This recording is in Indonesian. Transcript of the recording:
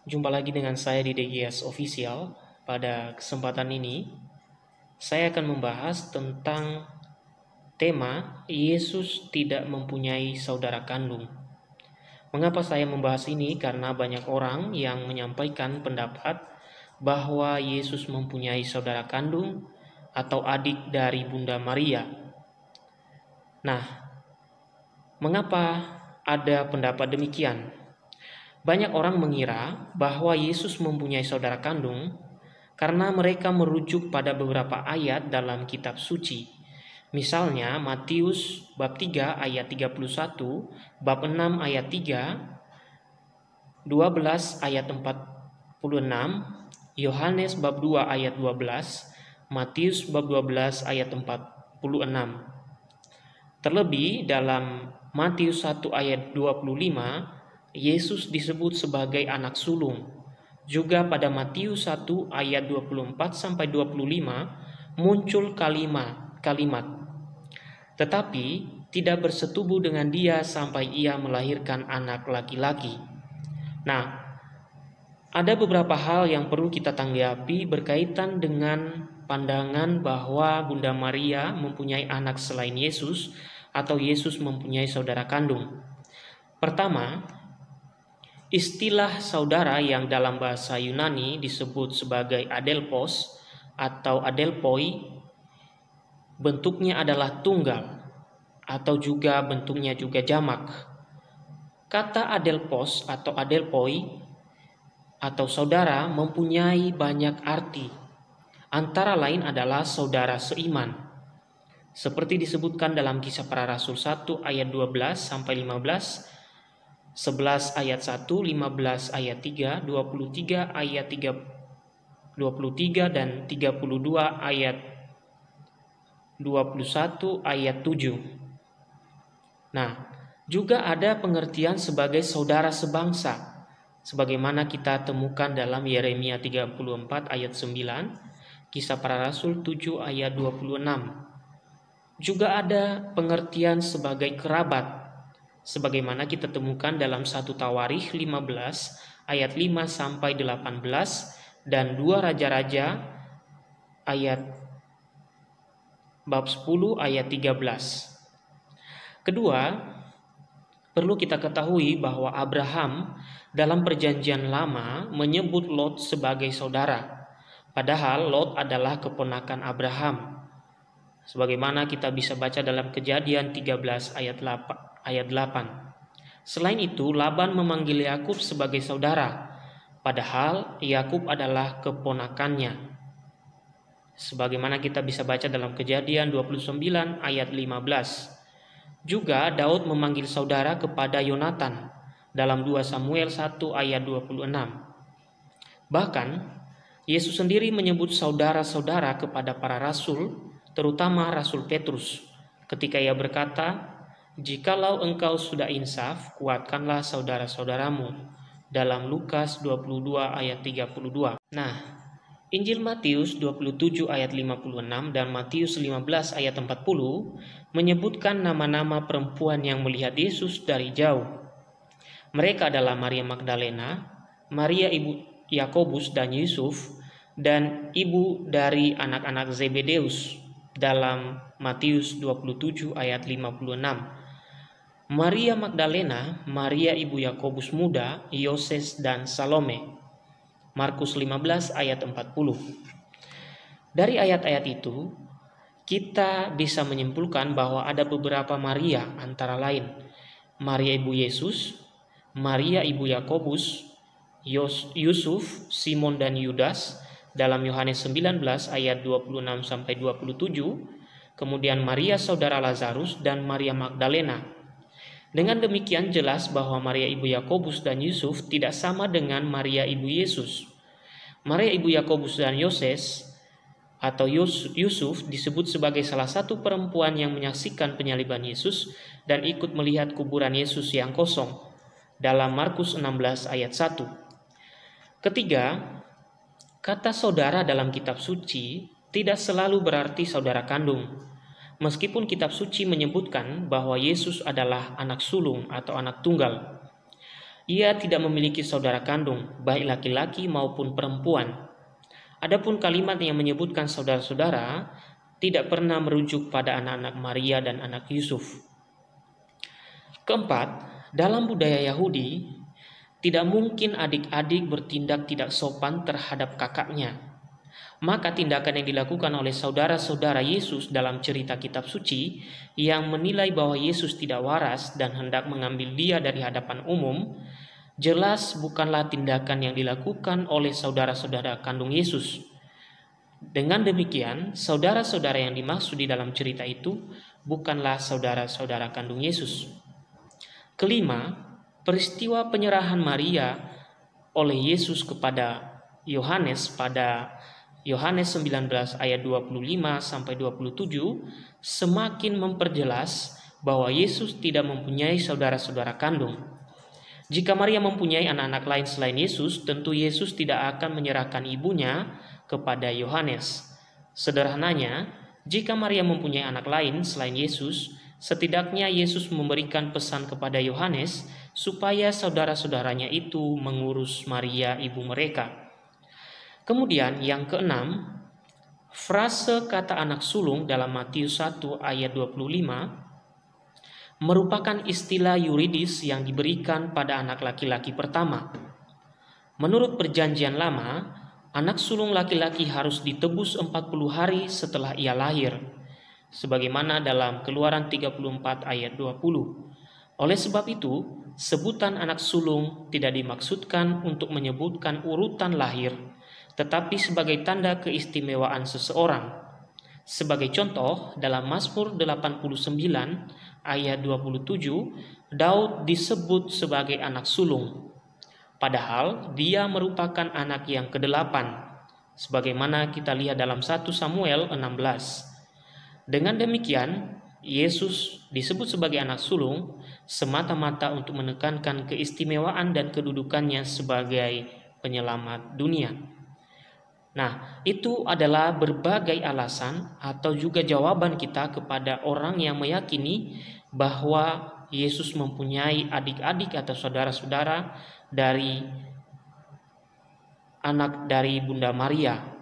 Jumpa lagi dengan saya di DGS Official. Pada kesempatan ini, saya akan membahas tentang tema Yesus tidak mempunyai saudara kandung. Mengapa saya membahas ini? Karena banyak orang yang menyampaikan pendapat bahwa Yesus mempunyai saudara kandung atau adik dari Bunda Maria. Nah, mengapa ada pendapat demikian? Banyak orang mengira bahwa Yesus mempunyai saudara kandung karena mereka merujuk pada beberapa ayat dalam kitab suci. Misalnya Matius bab 3 ayat 31, bab 6 ayat 3, 12 ayat 46, Yohanes bab 2 ayat 12, Matius bab 12 ayat 46. Terlebih dalam Matius 1 ayat 25, Yesus disebut sebagai anak sulung. Juga pada Matius 1 ayat 24 sampai 25 muncul kalimat tetapi tidak bersetubuh dengan dia sampai ia melahirkan anak laki-laki. Nah, ada beberapa hal yang perlu kita tanggapi berkaitan dengan pandangan bahwa Bunda Maria mempunyai anak selain Yesus atau Yesus mempunyai saudara kandung. Pertama, istilah saudara yang dalam bahasa Yunani disebut sebagai adelpos atau adelpoi bentuknya adalah tunggal atau juga bentuknya juga jamak. Kata adelpos atau adelpoi atau saudara mempunyai banyak arti. Antara lain adalah saudara seiman. Seperti disebutkan dalam Kisah Para Rasul 1 ayat 12 sampai 15, 11 ayat 1, 15 ayat 3, 23 ayat 23 dan 32 ayat 21 ayat 7. Nah, juga ada pengertian sebagai saudara sebangsa, sebagaimana kita temukan dalam Yeremia 34 ayat 9, Kisah Para Rasul 7 ayat 26. Juga ada pengertian sebagai kerabat, sebagaimana kita temukan dalam 1 Tawarikh 15 ayat 5 sampai 18 dan 2 Raja-Raja ayat bab 10 ayat 13. Kedua, perlu kita ketahui bahwa Abraham dalam Perjanjian Lama menyebut Lot sebagai saudara, padahal Lot adalah keponakan Abraham. Sebagaimana kita bisa baca dalam Kejadian 13 ayat 8. Selain itu, Laban memanggil Yakub sebagai saudara, padahal Yakub adalah keponakannya. Sebagaimana kita bisa baca dalam Kejadian 29 ayat 15. Juga Daud memanggil saudara kepada Yonatan dalam 2 Samuel 1 ayat 26. Bahkan, Yesus sendiri menyebut saudara-saudara kepada para rasul, terutama Rasul Petrus, ketika ia berkata, "Jikalau engkau sudah insaf, kuatkanlah saudara-saudaramu." Dalam Lukas 22 ayat 32. Nah, Injil Matius 27 ayat 56 dan Matius 15 ayat 40 menyebutkan nama-nama perempuan yang melihat Yesus dari jauh. Mereka adalah Maria Magdalena, Maria ibu Yakobus dan Yusuf, dan ibu dari anak-anak Zebedeus dalam Matius 27 ayat 56. Maria Magdalena, Maria ibu Yakobus muda, Yoses dan Salome. Markus 15 ayat 40. Dari ayat-ayat itu, kita bisa menyimpulkan bahwa ada beberapa Maria, antara lain Maria ibu Yesus, Maria ibu Yakobus, Yusuf, Simon dan Yudas dalam Yohanes 19 ayat 26 sampai 27, kemudian Maria saudara Lazarus dan Maria Magdalena. Dengan demikian jelas bahwa Maria ibu Yakobus dan Yusuf tidak sama dengan Maria ibu Yesus. Maria ibu Yakobus dan Yoses atau Yusuf disebut sebagai salah satu perempuan yang menyaksikan penyaliban Yesus dan ikut melihat kuburan Yesus yang kosong dalam Markus 16 ayat 1. Ketiga, kata saudara dalam kitab suci tidak selalu berarti saudara kandung. Meskipun kitab suci menyebutkan bahwa Yesus adalah anak sulung atau anak tunggal. Ia tidak memiliki saudara kandung, baik laki-laki maupun perempuan. Adapun kalimat yang menyebutkan saudara-saudara tidak pernah merujuk pada anak-anak Maria dan anak Yusuf. Keempat, dalam budaya Yahudi, tidak mungkin adik-adik bertindak tidak sopan terhadap kakaknya. Maka tindakan yang dilakukan oleh saudara-saudara Yesus dalam cerita kitab suci yang menilai bahwa Yesus tidak waras dan hendak mengambil dia dari hadapan umum, jelas bukanlah tindakan yang dilakukan oleh saudara-saudara kandung Yesus. Dengan demikian, saudara-saudara yang dimaksud di dalam cerita itu bukanlah saudara-saudara kandung Yesus. Kelima, peristiwa penyerahan Maria oleh Yesus kepada Yohanes pada Yohanes 19 ayat 25 sampai 27 semakin memperjelas bahwa Yesus tidak mempunyai saudara-saudara kandung. Jika Maria mempunyai anak-anak lain selain Yesus, tentu Yesus tidak akan menyerahkan ibunya kepada Yohanes. Sederhananya, jika Maria mempunyai anak lain selain Yesus, setidaknya Yesus memberikan pesan kepada Yohanes supaya saudara-saudaranya itu mengurus Maria ibu mereka. Kemudian yang keenam, frase kata anak sulung dalam Matius 1 ayat 25 merupakan istilah yuridis yang diberikan pada anak laki-laki pertama. Menurut perjanjian lama, anak sulung laki-laki harus ditebus 40 hari setelah ia lahir, sebagaimana dalam Keluaran 34 ayat 20. Oleh sebab itu, sebutan anak sulung tidak dimaksudkan untuk menyebutkan urutan lahir, tetapi sebagai tanda keistimewaan seseorang. Sebagai contoh, dalam Mazmur 89 ayat 27, Daud disebut sebagai anak sulung, padahal dia merupakan anak yang ke-8, sebagaimana kita lihat dalam 1 Samuel 16. Dengan demikian, Yesus disebut sebagai anak sulung semata-mata untuk menekankan keistimewaan dan kedudukannya sebagai penyelamat dunia. Nah, itu adalah berbagai alasan atau juga jawaban kita kepada orang yang meyakini bahwa Yesus mempunyai adik-adik atau saudara-saudara dari anak dari Bunda Maria.